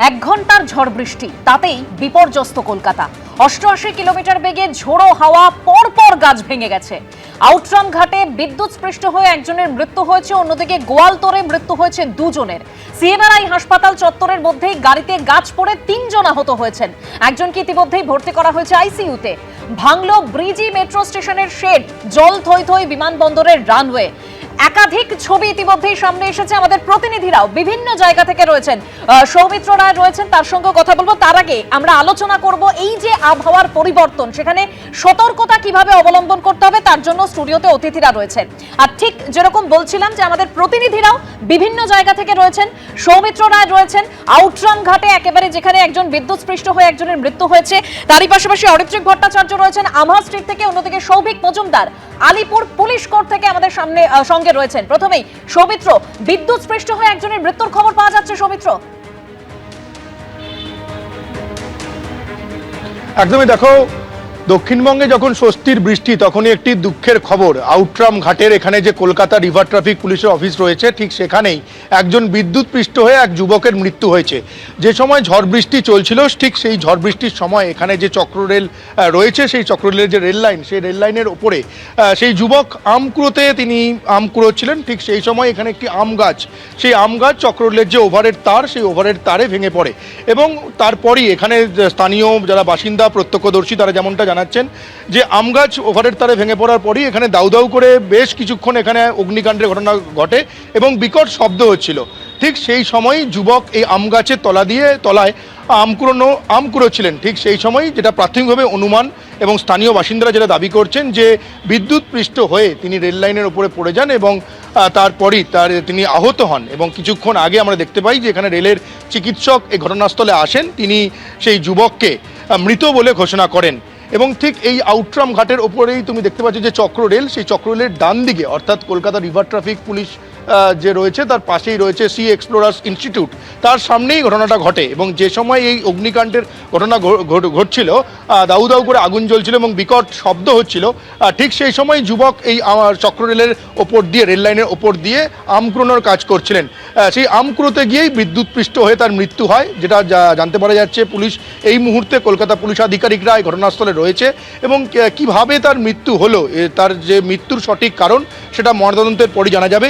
এক ঘন্টার ঝড় বৃষ্টি, তাতেই বিপর্যস্ত কলকাতা। 88 কিলোমিটার বেগে ঝোড়ো হাওয়া, পরপর গাছ ভেঙে গেছে। আউটরাম ঘাটে বিদ্যুৎস্পৃষ্ট হয়ে একজনের মৃত্যু হয়েছে, অন্যদিকে গোয়ালতোড়ে মৃত্যু হয়েছে দুজনের। সিএমআরআই হাসপাতাল চত্বরের মধ্যেই গাড়িতে গাছ পড়ে 3 জন আহত হয়েছেন। একজনকে ইতিমধ্যেই ভর্তি করা হয়েছে আইসিইউতে। ভাঙলো ব্রিজি মেট্রো স্টেশনের শেড, জল থই থই বিমানবন্দরের রানওয়ে। একাধিক ছবি ইতিমধ্যেই সামনে এসেছে। আমাদের প্রতিনিধিরাও বিভিন্ন জায়গা থেকে রয়েছেন। সৌমিত্র রায় রয়েছেন, তার সঙ্গে কথা বলবো। তার আগে আমরা আলোচনা করব এই যে আবহাওয়ার পরিবর্তন, সেখানে সতর্কতা কিভাবে অবলম্বন করতে হবে, তার জন্য স্টুডিওতে অতিথিরা রয়েছেন। আর ঠিক যেরকম বলছিলাম যে আমাদের প্রতিনিধিরাও বিভিন্ন জায়গা থেকে রয়েছেন। সৌমিত্র রায় রয়েছেন আউটরাম ঘাটে, একেবারে যেখানে একজন বিদ্যুৎস্পৃষ্ট হয়ে একজনের মৃত্যু হয়েছে। তারই পাশাপাশি অরিত্রিক ভট্টাচার্য রয়েছেন আমহা স্ট্রিট থেকে, অন্যদিকে সৌভিক মজুমদার আলিপুর পুলিশ কোর্ট থেকে আমাদের সঙ্গে রয়েছেন। প্রথমেই সৌমিত্র, বিদ্যুৎস্পৃষ্ট হয়ে একজনের মৃত্যুর খবর পাওয়া যাচ্ছে। সৌমিত্র, একদমই। দেখো, দক্ষিণবঙ্গে যখন স্বস্তির বৃষ্টি, তখনই একটি দুঃখের খবর। আউটরাম ঘাটের এখানে যে কলকাতা রিভার ট্রাফিক পুলিশের অফিস রয়েছে, ঠিক সেখানেই একজন বিদ্যুৎস্পৃষ্ট হয়ে এক যুবকের মৃত্যু হয়েছে। যে সময় ঝড় বৃষ্টি চলছিল, ঠিক সেই ঝড় বৃষ্টির সময় এখানে যে চক্ররেল রয়েছে, সেই চক্ররেলের যে রেল লাইন, সেই রেল লাইনের ওপরে সেই যুবক আম কুড়োতে তিনি আম কুড়োচ্ছিলেন। ঠিক সেই সময় এখানে একটি আম গাছ, সেই আম গাছ চক্ররেলের যে ওভারের তার, সেই ওভারের তারে ভেঙে পড়ে। এবং তারপরই এখানে স্থানীয় যারা বাসিন্দা, প্রত্যক্ষদর্শী, তারা যেমনটা জানাচ্ছেন যে আম গাছ ওভারের তারে ভেঙে পড়ার পরই এখানে দাউ দাউ করে বেশ কিছুক্ষণ এখানে অগ্নিকাণ্ডের ঘটনা ঘটে এবং বিকট শব্দ হচ্ছিল। ঠিক সেই সময় যুবক এই আম গাছের তলায় আম কুড়োচ্ছিলেন। ঠিক সেই সময় যেটা প্রাথমিকভাবে অনুমান এবং স্থানীয় বাসিন্দারা যেটা দাবি করছেন যে বিদ্যুৎস্পৃষ্ট হয়ে তিনি রেল লাইনের উপরে পড়ে যান এবং তারপরই তিনি আহত হন। এবং কিছুক্ষণ আগে আমরা দেখতে পাই যে এখানে রেলের চিকিৎসক এই ঘটনাস্থলে আসেন, তিনি সেই যুবককে মৃত বলে ঘোষণা করেন। এবং ঠিক এই আউটরাম ঘাটের ওপরেই তুমি দেখতে পাচ্ছ যে চক্ররেল, সেই চক্ররেলের ডান দিকে অর্থাৎ কলকাতা রিভার ট্রাফিক পুলিশ যে রয়েছে তার পাশেই রয়েছে সি এক্সপ্লোরার্স ইনস্টিটিউট, তার সামনেই ঘটনাটা ঘটে। এবং যে সময় এই অগ্নিকাণ্ডের ঘটনা ঘটছিল, দাউ দাউ করে আগুন জ্বলছিল এবং বিকট শব্দ হচ্ছিল, ঠিক সেই সময় যুবক এই চক্ররেলের ওপর দিয়ে, রেল লাইনের ওপর দিয়ে আম কুড়োনোর কাজ করছিলেন। সেই আম কুড়োতে গিয়েই বিদ্যুৎস্পৃষ্ট হয়ে তার মৃত্যু হয়, যেটা জানতে পারা যাচ্ছে। পুলিশ এই মুহূর্তে, কলকাতা পুলিশ আধিকারিকরা এই ঘটনাস্থলে রয়েছে এবং কিভাবে তার মৃত্যু হলো, তার যে মৃত্যুর সঠিক কারণ সেটা ময়নাতদন্তের পরই জানা যাবে।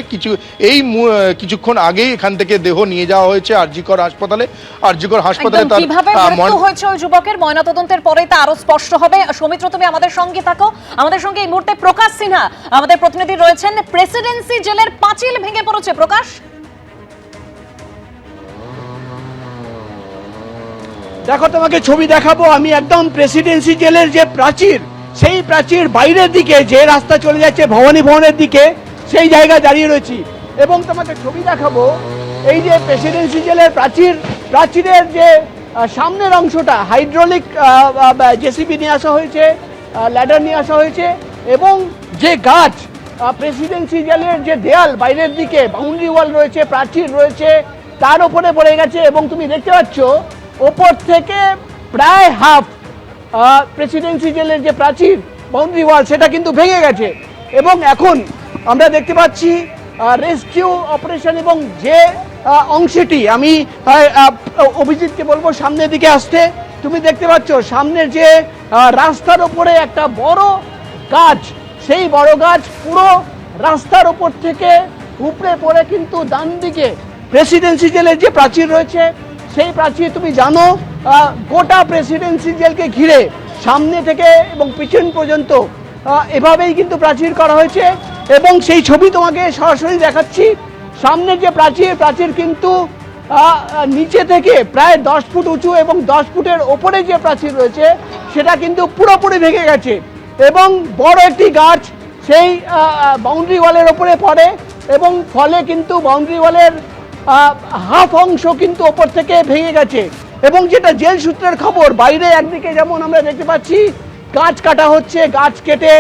কিছুক্ষণ আগেই এখান থেকে দেহ নিয়ে যাওয়া হয়েছে আরজিকর হাসপাতালে। তার কিভাবে মৃত্যু হয়েছে ওই যুবকের ময়নাতদন্তের পরেই তা আরো স্পষ্ট হবে। সৌমিত্র, তুমি আমাদের সঙ্গে থাকো। আমাদের সঙ্গে এই মুহূর্তে প্রকাশ সিনহা আমাদের প্রতিনিধি রয়েছেন। প্রেসিডেন্সি জেলের পাঁচিল ভেঙে পড়েছে। প্রকাশ, দেখো, তোমাকে ছবি দেখাবো। আমি একদম প্রেসিডেন্সি জেলের যে প্রাচীর, সেই প্রাচীর বাইরের দিকে যে রাস্তা চলে যাচ্ছে ভবানী ভবনের দিকে, সেই জায়গায় দাঁড়িয়ে রয়েছি এবং তোমাকে ছবি দেখাবো। এই যে প্রেসিডেন্সি জেলের প্রাচীরের যে সামনের অংশটা, হাইড্রোলিক জেসিবি নিয়ে আসা হয়েছে, ল্যাডার নিয়ে আসা হয়েছে এবং যে গাছ, প্রেসিডেন্সি জেলের যে দেয়াল বাইরের দিকে, বাউন্ডারি ওয়াল রয়েছে, প্রাচীর রয়েছে, তার উপরে পড়ে গেছে। এবং তুমি দেখতে পাচ্ছ ওপর থেকে প্রায় হাফ প্রেসিডেন্সি জেলের যে প্রাচীর, বাউন্ডারি ওয়াল, সেটা কিন্তু ভেঙে গেছে। এবং এখন আমরা দেখতে পাচ্ছি রেস্কিউ অপারেশন। এবং যে অংশটি, আমি অভিজিৎকে বলবো সামনের দিকে আসতে। তুমি দেখতে পাচ্ছ সামনের যে রাস্তার ওপরে একটা বড় গাছ, সেই বড় গাছ পুরো রাস্তার ওপর থেকে উপড়ে পড়ে কিন্তু ডান দিকে প্রেসিডেন্সি জেলের যে প্রাচীর রয়েছে, সেই প্রাচীর তুমি জানো গোটা প্রেসিডেন্সি জেলকে ঘিরে সামনে থেকে এবং পিছন পর্যন্ত এভাবেই কিন্তু প্রাচীর করা হয়েছে। এবং সেই ছবি তোমাকে সরাসরি দেখাচ্ছি। সামনের যে প্রাচীর কিন্তু নিচে থেকে প্রায় 10 ফুট উঁচু এবং 10 ফুটের ওপরে যে প্রাচীর রয়েছে সেটা কিন্তু পুরোপুরি ভেঙে গেছে। এবং বড় একটি গাছ সেই বাউন্ডারি ওয়ালের ওপরে পড়ে এবং ফলে কিন্তু বাউন্ডারি ওয়ালের হাফ অংশ কিন্তু ওপর থেকে ভেঙে গেছে। এবং যেটা জেল সূত্রের খবর, বাইরে একদিকে যেমন আমরা দেখতে পাচ্ছি গাছ কাটা হচ্ছে, গাছ কেটে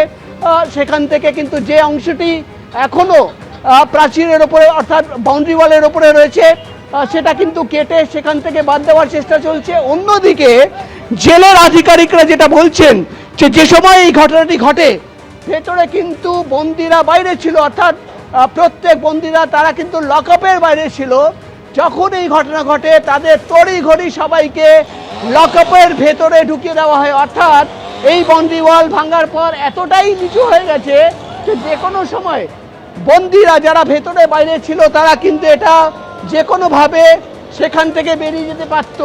সেখান থেকে কিন্তু যে অংশটি এখনো প্রাচীরের ওপরে অর্থাৎ বাউন্ডারি ওয়ালের ওপরে রয়েছে, সেটা কিন্তু কেটে সেখান থেকে বাদ দেওয়ার চেষ্টা চলছে। অন্যদিকে জেলের আধিকারিকরা যেটা বলছেন যে সময় এই ঘটনাটি ঘটে, ভেতরে কিন্তু বন্দীরা বাইরে ছিল, অর্থাৎ প্রত্যেক বন্দীরা তারা কিন্তু লকআপের বাইরে ছিল। যখন এই ঘটনা ঘটে তাদের তড়িঘড়ি সবাইকে লকআপের ভেতরে ঢুকিয়ে দেওয়া হয়। অর্থাৎ এই বাউন্ডারি ভাঙার পর এতটাই নিচু হয়ে গেছে যে কোনো সময় বন্দীরা যারা ভেতরে বাইরে ছিল তারা কিন্তু এটা যে কোনোভাবে সেখান থেকে বেরিয়ে যেতে পারত,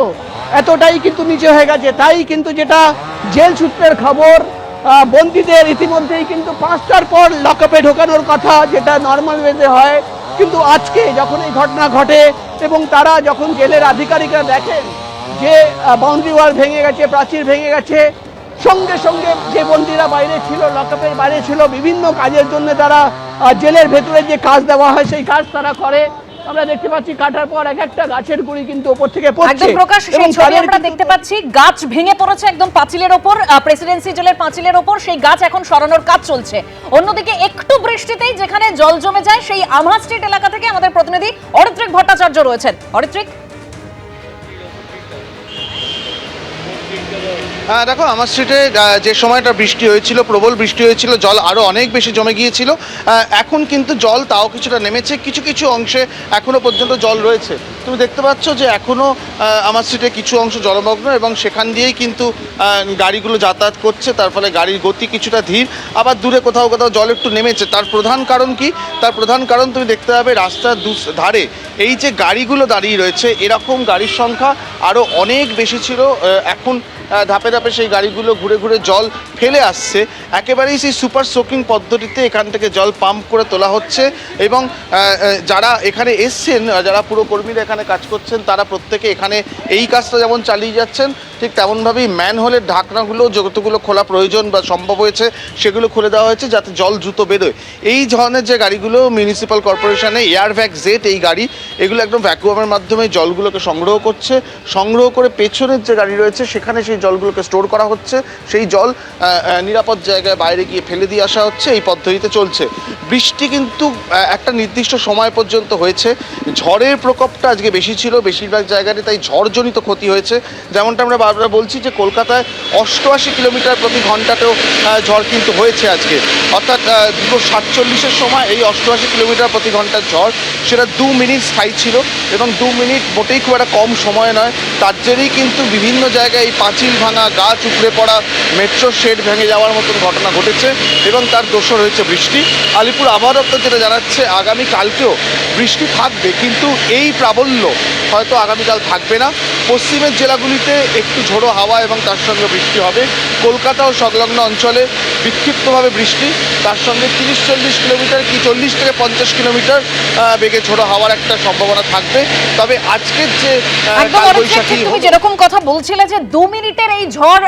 এতটাই কিন্তু নিচে হয়ে গেছে। তাই কিন্তু যেটা জেল সূত্রের খবর, বন্দীদের ইতিমধ্যেই কিন্তু 5টার পর লকআপে ঢোকানোর কথা, যেটা নর্মাল ওয়েতে হয়। কিন্তু আজকে যখন এই ঘটনা ঘটে এবং তারা যখন জেলের আধিকারিকরা দেখেন যে বাউন্ডারি ওয়াল ভেঙে গেছে, প্রাচীর ভেঙে গেছে, সঙ্গে সঙ্গে যে বন্দীরা বাইরে ছিল, লকআপের বাইরে ছিল, বিভিন্ন কাজের জন্য তারা জেলের ভেতরে যে কাজ দেওয়া হয় সেই কাজ তারা করে। আমরা দেখতে পাচ্ছি কাটার পর এক একটা গাছের গুঁড়ি কিন্তু উপর থেকে পড়ছে। একদম প্রকাশ, সেই ছবি আমরা দেখতে পাচ্ছি, গাছ ভেঙে পড়েছে একদম পাঁচিলের ওপর, প্রেসিডেন্সি জেলের পাঁচিলের ওপর, সেই গাছ এখন সরানোর কাজ চলছে। অন্যদিকে একটু বৃষ্টিতেই যেখানে জল জমে যায় সেই আমহা স্ট্রিট এলাকা থেকে আমাদের প্রতিনিধি অরিত্রিক ভট্টাচার্য রয়েছেন। অরিত্রিক, হ্যাঁ দেখো, আমার স্ট্রিটে যে সময়টা বৃষ্টি হয়েছিল, প্রবল বৃষ্টি হয়েছিল, জল আরও অনেক বেশি জমে গিয়েছিল। এখন কিন্তু জল তাও কিছুটা নেমেছে, কিছু কিছু অংশে এখনও পর্যন্ত জল রয়েছে। তুমি দেখতে পাচ্ছ যে এখনও আমার স্ট্রিটে কিছু অংশ জলমগ্ন এবং সেখান দিয়েই কিন্তু গাড়িগুলো যাতায়াত করছে, তার ফলে গাড়ির গতি কিছুটা ধীর। আবার দূরে কোথাও কোথাও জল একটু নেমেছে। তার প্রধান কারণ কি? তার প্রধান কারণ তুমি দেখতে পাবে রাস্তার ধারে এই যে গাড়িগুলো দাঁড়িয়ে রয়েছে, এরকম গাড়ির সংখ্যা আরও অনেক বেশি ছিল। এখন ধাপে ধাপে সেই গাড়িগুলো ঘুরে ঘুরে জল ফেলে আসছে। একেবারেই সেই সুপার সোকিং পদ্ধতিতে এখান থেকে জল পাম্প করে তোলা হচ্ছে এবং যারা এখানে এসছেন, যারা পুরো কর্মীরা এখানে কাজ করছেন, তারা প্রত্যেকে এখানে এই কাজটা যেমন চালিয়ে যাচ্ছেন, ঠিক তেমনভাবেই ম্যানহোলের ঢাকনাগুলো যতগুলো খোলা প্রয়োজন বা সম্ভব হয়েছে সেগুলো খুলে দেওয়া হয়েছে যাতে জল দ্রুত বেরোয়। এই ধরনের যে গাড়িগুলো মিউনিসিপ্যাল কর্পোরেশনে এয়ারভ্যাক জেট এই গাড়ি, এগুলো একদম ভ্যাকুয়ামের মাধ্যমে জলগুলোকে সংগ্রহ করছে। সংগ্রহ করে পেছনের যে গাড়ি রয়েছে সেখানে সেই জলগুলোকে স্টোর করা হচ্ছে, সেই জল নিরাপদ জায়গায় বাইরে গিয়ে ফেলে দিয়ে আসা হচ্ছে। এই পদ্ধতিতে চলছে। বৃষ্টি কিন্তু একটা নির্দিষ্ট সময় পর্যন্ত হয়েছে। ঝড়ের প্রকোপটা আজকে বেশি ছিল বেশিরভাগ জায়গাতে, তাই ঝড়জনিত ক্ষতি হয়েছে। যেমনটা আমরা বারবার বলছি যে কলকাতায় 88 কিলোমিটার প্রতি ঘন্টাতেও ঝড় কিন্তু হয়েছে আজকে। অর্থাৎ 2:47-এর সময় এই 88 কিলোমিটার প্রতি ঘন্টার ঝড়, সেটা 2 মিনিট স্থায়ী ছিল এবং 2 মিনিট মোটেই খুব একটা কম সময় নয়। তার জেরেই কিন্তু বিভিন্ন জায়গায় এই পাঁচিল ভাঙা, গাছ উপড়ে পড়া, মেট্রো শেড ভেঙে যাওয়ার মতন ঘটনা ঘটেছে এবং তার দোষর হয়েছে বৃষ্টি। আলিপুর আবহাওয়া দপ্তর যেটা জানাচ্ছে, আগামীকালকেও বৃষ্টি থাকবে, কিন্তু এই প্রাবল্য হয়তো আগামীকাল থাকবে না। পশ্চিমের জেলাগুলিতে একটু ঝোড়ো হাওয়া এবং তার সঙ্গে বৃষ্টি হবে। কলকাতা ও সংলগ্ন অঞ্চলে বিক্ষিপ্তভাবে বৃষ্টি, তার সঙ্গে 30-40 কিলোমিটার কি 40 থেকে 50 কিলোমিটার বেগে ঝোড়ো হাওয়ার একটা সম্ভাবনা থাকবে। তবে আজকের যে কালবৈশাখী, তুমি যেরকম কথা বলছিলে যে 2 মিনিটের এই ঝড়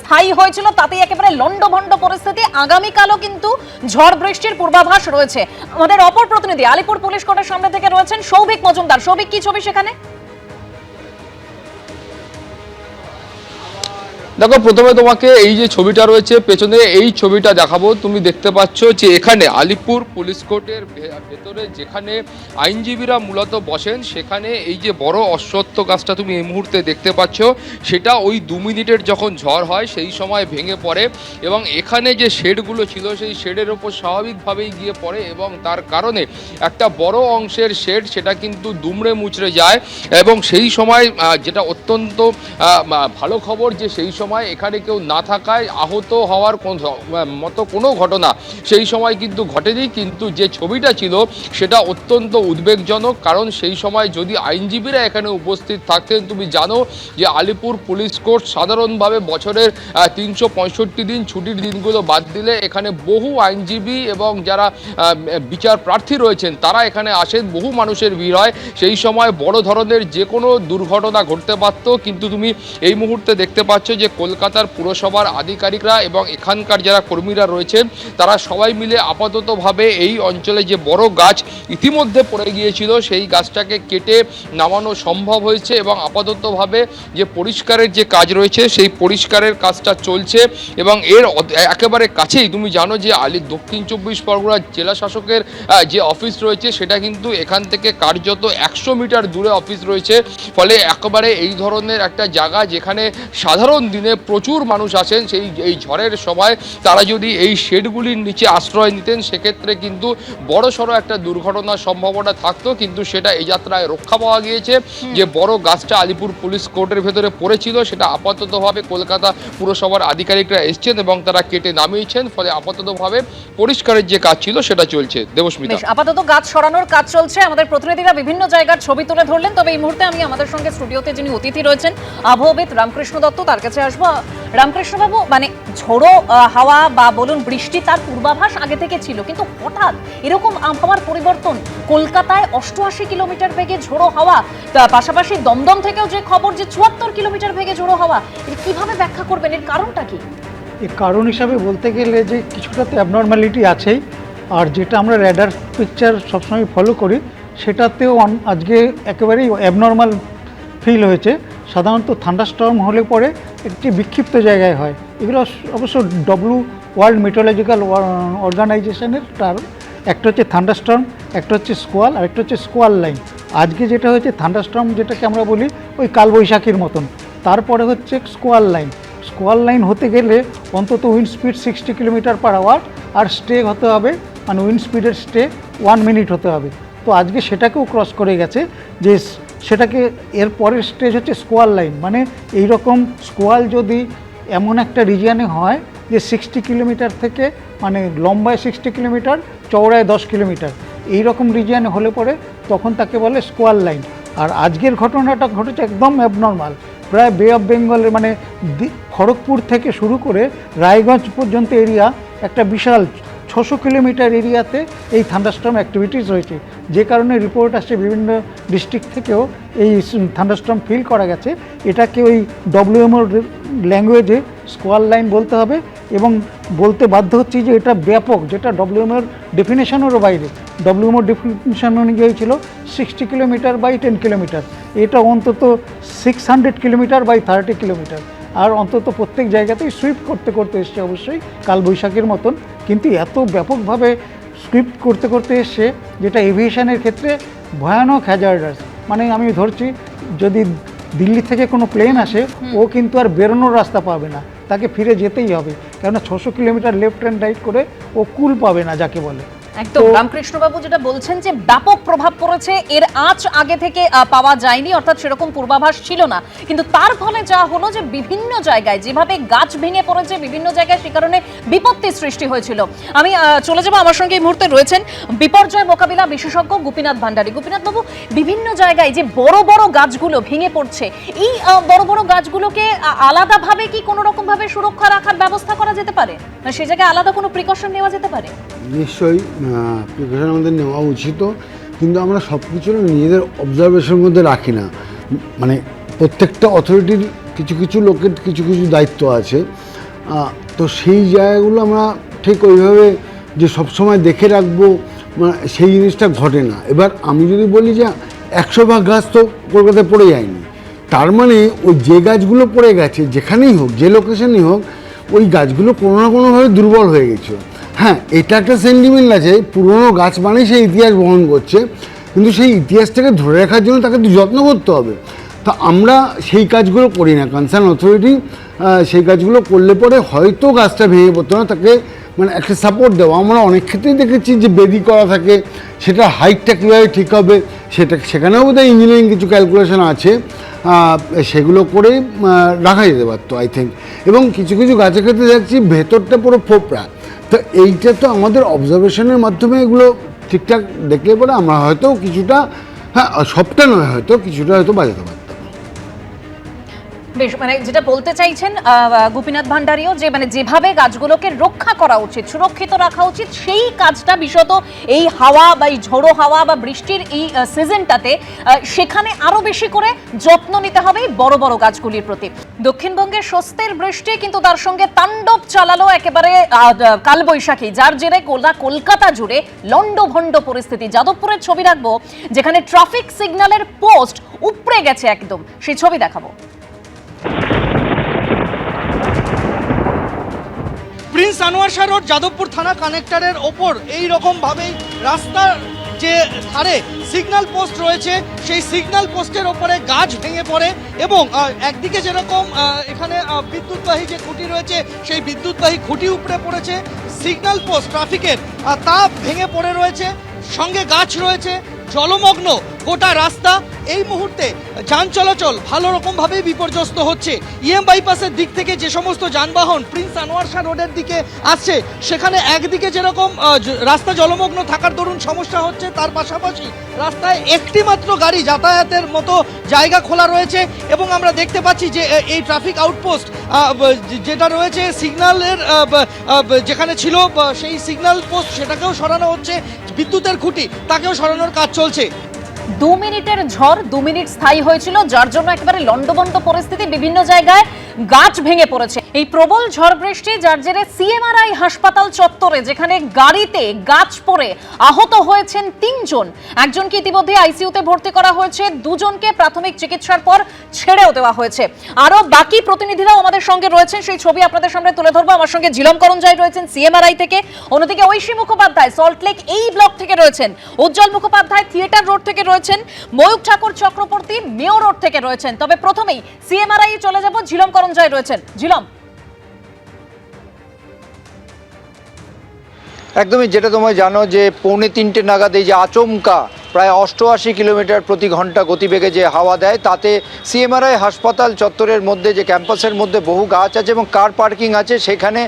স্থায়ী হয়েছিল, তাতেই একেবারে লন্ডভন্ড পরিস্থিতি। আগামীকালও কিন্তু ঝড় বৃষ্টির পূর্বাভাস রয়েছে। আমাদের অপর প্রতিনিধি আলিপুর পুলিশ কোর্টের সামনে থেকে রয়েছেন সৌভিক মজুমদার। সৌভিক, কি ছবি সেখানে? দেখো, প্রথমে তোমাকে এই যে ছবিটা রয়েছে পেছনে, এই ছবিটা দেখাবো। তুমি দেখতে পাচ্ছ যে এখানে আলিপুর পুলিশ কোর্টের ভেতরে যেখানে আইনজীবীরা মূলত বসেন, সেখানে এই যে বড় অশ্বত্থ গাছটা তুমি এই মুহূর্তে দেখতে পাচ্ছ, সেটা ওই 2 মিনিটের যখন ঝড় হয় সেই সময় ভেঙে পড়ে এবং এখানে যে শেডগুলো ছিল সেই শেডের ওপর স্বাভাবিকভাবেই গিয়ে পড়ে এবং তার কারণে একটা বড় অংশের শেড সেটা কিন্তু দুমড়ে মুচড়ে যায়। এবং সেই সময় যেটা অত্যন্ত ভালো খবর যে সেই সময় এখানে কেউ না থাকায় আহত হওয়ার মতো কোনো ঘটনা সেই সময় কিন্তু ঘটেনি। কিন্তু যে ছবিটা ছিল সেটা অত্যন্ত উদ্বেগজনক, কারণ সেই সময় যদি আইনজীবীরা এখানে উপস্থিত থাকতেন, তুমি জানো যে আলিপুর পুলিশ কোর্ট সাধারণভাবে বছরের 365 দিন ছুটির দিনগুলো বাদ দিলে এখানে বহু আইনজীবী এবং যারা বিচার প্রার্থী রয়েছেন তারা এখানে আসেন, বহু মানুষের ভিড় হয়। সেই সময় বড় ধরনের যে কোনো দুর্ঘটনা ঘটতে পারত। কিন্তু তুমি এই মুহূর্তে দেখতে পাচ্ছ যে কলকাতার পুরসভার আধিকারিকরা এবং এখানকার যারা কর্মীরা রয়েছেন তারা সবাই মিলে আপাততভাবে এই অঞ্চলে যে বড় গাছ ইতিমধ্যে পড়ে গিয়েছিল সেই গাছটাকে কেটে নামানো সম্ভব হয়েছে এবং আপাততভাবে যে পরিষ্কারের যে কাজ রয়েছে সেই পরিষ্কারের কাজটা চলছে। এবং এর একেবারে কাছেই তুমি জানো যে দক্ষিণ 24 পরগনা জেলা শাসকের যে অফিস রয়েছে সেটা কিন্তু এখান থেকে কার্যত 100 মিটার দূরে অফিস রয়েছে। ফলে একেবারে এই ধরনের একটা জায়গা যেখানে সাধারণ দিনে দিনে প্রচুর মানুষ আসেন এই ঝড়ের সময়, তারা যদি এই শেডগুলির নিচে আশ্রয় নিতেন সেক্ষেত্রে কিন্তু বড়সড় একটা দুর্ঘটনার সম্ভাবনা থাকতো, কিন্তু সেটা এই যাত্রায় রক্ষা পাওয়া গিয়েছে। যে বড় গাছটা আলিপুর পুলিশ কোর্টের ভেতরে পড়েছিল সেটা আপাততভাবে কলকাতা পুরসভার আধিকারিকরা এসছেন এবং তারা কেটে নামিয়েছেন, ফলে আপাততভাবে পরিষ্কারের যে কাজ ছিল সেটা চলছে। দেবস্মিতা, আপাতত গাছ সরানোর কাজ চলছে। আমাদের প্রতিনিধিরা বিভিন্ন জায়গার ছবি তুলে ধরলেন। তবে এই মুহূর্তে আমি আমাদের সঙ্গে স্টুডিওতে যিনি অতিথি রয়েছেন আবহবিদ রামকৃষ্ণ দত্ত, তার কাছে আসবো। রামকৃষ্ণ বাবু, মানে ঝোড়ো হাওয়া বা বলুন বৃষ্টি, তার পূর্বাভাস আগে থেকে ছিল, কিন্তু হঠাৎ এরকম আবহাওয়ার পরিবর্তন, কলকাতায় 88 কিলোমিটার বেগে ঝোড়ো হাওয়া, পাশাপাশি দমদম থেকেও যে খবর যে 74 কিলোমিটার বেগে ঝোড়ো হাওয়া, এটা কিভাবে ব্যাখ্যা করবেন? এর কারণটা কি? এর কারণ হিসাবে বলতে গেলে যে কিছুটা তো অ্যাবনর্মালিটি আছেই, আর যেটা আমরা র্যাডার পিকচার সবসময় ফলো করি সেটাতেও আজকে একেবারেই অ্যাবনর্মাল ফিল হয়েছে। সাধারণত থান্ডারস্টর্ম হলে পরে একটি বিক্ষিপ্ত জায়গায় হয়। এগুলো অবশ্য ওয়ার্ল্ড মেট্রোলজিক্যাল অর্গানাইজেশনের টার্ম। একটা হচ্ছে থান্ডারস্টর্ম, একটা হচ্ছে স্কোয়াল, আর একটা হচ্ছে স্কোয়াল লাইন। আজকে যেটা হয়েছে থান্ডারস্টর্ম, যেটাকে আমরা বলি ওই কালবৈশাখীর মতন, তারপরে হচ্ছে স্কোয়াল লাইন। স্কোয়াল লাইন হতে গেলে অন্তত wind speed 60 kilometre per hour, আর স্টে হতে হবে, মানে উইন্ড স্পিডের স্টে 1 মিনিট হতে হবে। তো আজকে সেটাকেও ক্রস করে গেছে, যে সেটাকে এর পরের স্টেজ হচ্ছে স্কোয়াল লাইন। মানে এই রকম স্কোয়াল যদি এমন একটা রিজিয়নে হয় যে 60 কিলোমিটার থেকে, মানে লম্বায় 60 কিলোমিটার, চওড়ায় 10 কিলোমিটার, এই রকম রিজিয়নে হলে পরে তখন তাকে বলে স্কোয়াল লাইন। আর আজকের ঘটনাটা ঘটেছে একদম অ্যাবনর্মাল। প্রায় বে অফ বেঙ্গলের, মানে খড়গপুর থেকে শুরু করে রায়গঞ্জ পর্যন্ত এরিয়া, একটা বিশাল 600 কিলোমিটার এরিয়াতে এই থান্ডারস্টর্ম অ্যাক্টিভিটিস রয়েছে, যে কারণে রিপোর্ট আসছে বিভিন্ন ডিস্ট্রিক্ট থেকেও এই থান্ডারস্টর্ম ফিল করা গেছে। এটাকে ওই WMO ল্যাঙ্গুয়েজে স্কোয়াল লাইন বলতে হবে, এবং বলতে বাধ্য হচ্ছি যে এটা ব্যাপক, যেটা WMOর ডেফিনেশনেরও বাইরে। WMO ডেফিনেশন অনুযায়ী ছিল 60 কিলোমিটার বাই 10 কিলোমিটার, এটা অন্তত 600 কিলোমিটার বাই 30 কিলোমিটার। আর অন্তত প্রত্যেক জায়গাতেই সুইপ করতে করতে এসছে, অবশ্যই কালবৈশাখীর মতন, কিন্তু এত ব্যাপকভাবে সুইপ করতে করতে এসছে যেটা এভিয়েশনের ক্ষেত্রে ভয়ানক হ্যাজার্ডাস। মানে আমি ধরছি যদি দিল্লি থেকে কোনো প্লেন আসে, ও কিন্তু আর বেরোনোর রাস্তা পাবে না, তাকে ফিরে যেতেই হবে, কেননা 600 কিলোমিটার লেফট অ্যান্ড রাইট করে ও কুল পাবে না, যাকে বলে। একদম রামকৃষ্ণ বাবু যেটা বলছেন যে ব্যাপক প্রভাব পড়েছে, এর আঁচ আগে থেকে পাওয়া যায়নি, অর্থাৎ সেরকম পূর্বাভাস ছিল না, কিন্তু তার ফলে যা হলো যে বিভিন্ন জায়গায় যেভাবে গাছ ভেঙে পড়েছে, বিভিন্ন জায়গায় সে কারণে বিপত্তির সৃষ্টি হয়েছিল। আমি চলে যাব, আমার সঙ্গে এই মুহূর্তে রয়েছেন বিপর্যয় মোকাবিলা বিশেষজ্ঞ গোপীনাথ ভান্ডারী। গোপীনাথ বাবু, বিভিন্ন জায়গায় যে বড় বড় গাছগুলো ভেঙে পড়ছে, এই বড় বড় গাছগুলোকে আলাদাভাবে কি কোনো রকম ভাবে সুরক্ষা রাখার ব্যবস্থা করা যেতে পারে, সে জায়গায় আলাদা কোনো প্রিকশন নেওয়া যেতে পারে? নিশ্চয়ই প্রিকশন আমাদের নেওয়া উচিত, কিন্তু আমরা সব কিছু নিজেদের অবজারভেশনের মধ্যে রাখি না। মানে প্রত্যেকটা অথরিটির কিছু কিছু লোকের কিছু কিছু দায়িত্ব আছে, তো সেই জায়গাগুলো আমরা ঠিক ওইভাবে যে সবসময় দেখে রাখবো, সেই জিনিসটা ঘটে না। এবার আমি যদি বলি যে 100 ভাগ গাছ তো কলকাতায় পড়ে যায়নি, তার মানে ওই যে গাছগুলো পড়ে গেছে, যেখানেই হোক, যে লোকেশনেই হোক, ওই গাছগুলো কোনো না কোনোভাবে দুর্বল হয়ে গেছে। হ্যাঁ, এটা একটা সেন্টিমেন্ট আছে, পুরনো গাছ মানেই সেই ইতিহাস বহন করছে, কিন্তু সেই ইতিহাসটাকে ধরে রাখার জন্য তাকে তো যত্ন করতে হবে। তা আমরা সেই কাজগুলো করি না, কনসার্ন অথরিটি সেই কাজগুলো করলে পরে হয়তো গাছটা ভেঙে পড়তো না, তাকে মানে একটা সাপোর্ট দেওয়া। আমরা অনেক ক্ষেত্রেই দেখেছি যে বেদি করা থাকে, সেটা হাইটটা কীভাবে ঠিক হবে সেখানেও বোধহয় ইঞ্জিনিয়ারিং কিছু ক্যালকুলেশন আছে, সেগুলো করে রাখা যেতে পারতো আই থিঙ্ক। এবং কিছু কিছু গাছের ক্ষেত্রে দেখছি ভেতরটা পুরো ফোপড়া, তো এইটা তো আমাদের অবজারভেশনের মাধ্যমে এগুলো ঠিকঠাক দেখলে পরে আমরা হয়তো কিছুটা, হ্যাঁ সবটা নয়, হয়তো কিছুটা হয়তো বাজাতে পারতাম। বেশ, মানে যেটা বলতে চাইছেন গোপীনাথ ভান্ডারীও, যে মানে যেভাবে গাছগুলোকে রক্ষা করা উচিত, সুরক্ষিত রাখা উচিত, সেই কাজটা বিশেষত এই হাওয়া বা এই ঝোড়ো হাওয়া বা বৃষ্টির এই সিজনটাতে সেখানে আরো বেশি করে যত্ন নিতে হবে বড় বড় গাছগুলির প্রতি। দক্ষিণবঙ্গের স্বস্তির বৃষ্টি কিন্তু তার সঙ্গে তাণ্ডব চালালো একেবারে কালবৈশাখী, যার জেরে কলকাতা জুড়ে লন্ডভন্ড পরিস্থিতি। যাদবপুরের ছবি রাখবো, যেখানে ট্রাফিক সিগন্যালের পোস্ট উপড়ে গেছে একদম, সেই ছবি দেখাবো। প্রিন্স আনোয়ার শাহ রোড যাদবপুর থানা কানেক্টরের ওপর এই রকম ভাবেই রাস্তার যে ধারে সিগন্যাল পোস্ট রয়েছে সেই সিগন্যাল পোস্টের ওপরে গাছ ভেঙে পড়ে এবং একদিকে যেরকম এখানে বিদ্যুৎবাহী যে খুঁটি রয়েছে সেই বিদ্যুৎবাহী খুঁটি উপড়ে পড়েছে, সিগন্যাল পোস্ট ট্রাফিকের তা ভেঙে পড়ে রয়েছে, সঙ্গে গাছ রয়েছে, জলমগ্ন গোটা রাস্তা। এই মুহূর্তে যান চলাচল ভালো রকমভাবেই বিপর্যস্ত হচ্ছে। ইএম বাইপাসের দিক থেকে যে সমস্ত যানবাহন প্রিন্স আনোয়ার শাহ রোডের দিকে আসছে সেখানে একদিকে যেরকম রাস্তা জলমগ্ন থাকার দরুন সমস্যা হচ্ছে, তার পাশাপাশি রাস্তায় একটি মাত্র গাড়ি যাতায়াতের মতো জায়গা খোলা রয়েছে এবং আমরা দেখতে পাচ্ছি যে এই ট্রাফিক আউটপোস্ট যেটা রয়েছে সিগন্যালের যেখানে ছিল সেই সিগন্যাল পোস্ট সেটাকেও সরানো হচ্ছে, বিদ্যুতের খুঁটি তাকেও সরানোর কাজ চলছে। 2 মিনিটের ঝড় 2 মিনিট স্থায়ী হয়েছিল, যার জন্য একেবারে লন্ডভন্ড পরিস্থিতি, বিভিন্ন জায়গায় গাছ ভেঙে পড়েছে। এই প্রবল ঝড় বৃষ্টি যার জেরে সিএমআরআই হাসপাতাল চত্বরে যেখানে গাড়িতে গাছ পড়ে আহত হয়েছেন 3 জন, একজনকে ইতিমধ্যে আইসিইউতে ভর্তি করা হয়েছে, 2 জনকে প্রাথমিক চিকিৎসার পর ছেড়েও দেওয়া হয়েছে। আরো বাকি প্রতিনিধিরাও আমাদের সঙ্গে রয়েছেন, সেই ছবি আপনাদের সামনে তুলে ধরবো। আমার সঙ্গে ঝিলম করঞ্জাই রয়েছেন সিএমআরআই থেকে, অন্যদিকে ঐশী মুখোপাধ্যায় সল্টলেক এই ব্লক থেকে রয়েছেন, উজ্জ্বল মুখোপাধ্যায় থিয়েটার রোড থেকে রয়েছেন, ময়ূক ঠাকুর চক্রবর্তী মেয়র রোড থেকে রয়েছেন। তবে প্রথমেই সিএমআরআই চলে যাব, ঝিলম করঞ্জাই রয়েছেন। ঝিলম, একদমই, যেটা তোমরা জানো যে 2:45 নাগাদ এই যে আচমকা প্রায় 88 কিলোমিটার প্রতি ঘন্টা গতিবেগে যে হাওয়া দেয়, তাতে সিএমআরআই হাসপাতাল চত্বরের মধ্যে যে ক্যাম্পাসের মধ্যে বহু গাছ আছে এবং কার পার্কিং আছে, সেখানে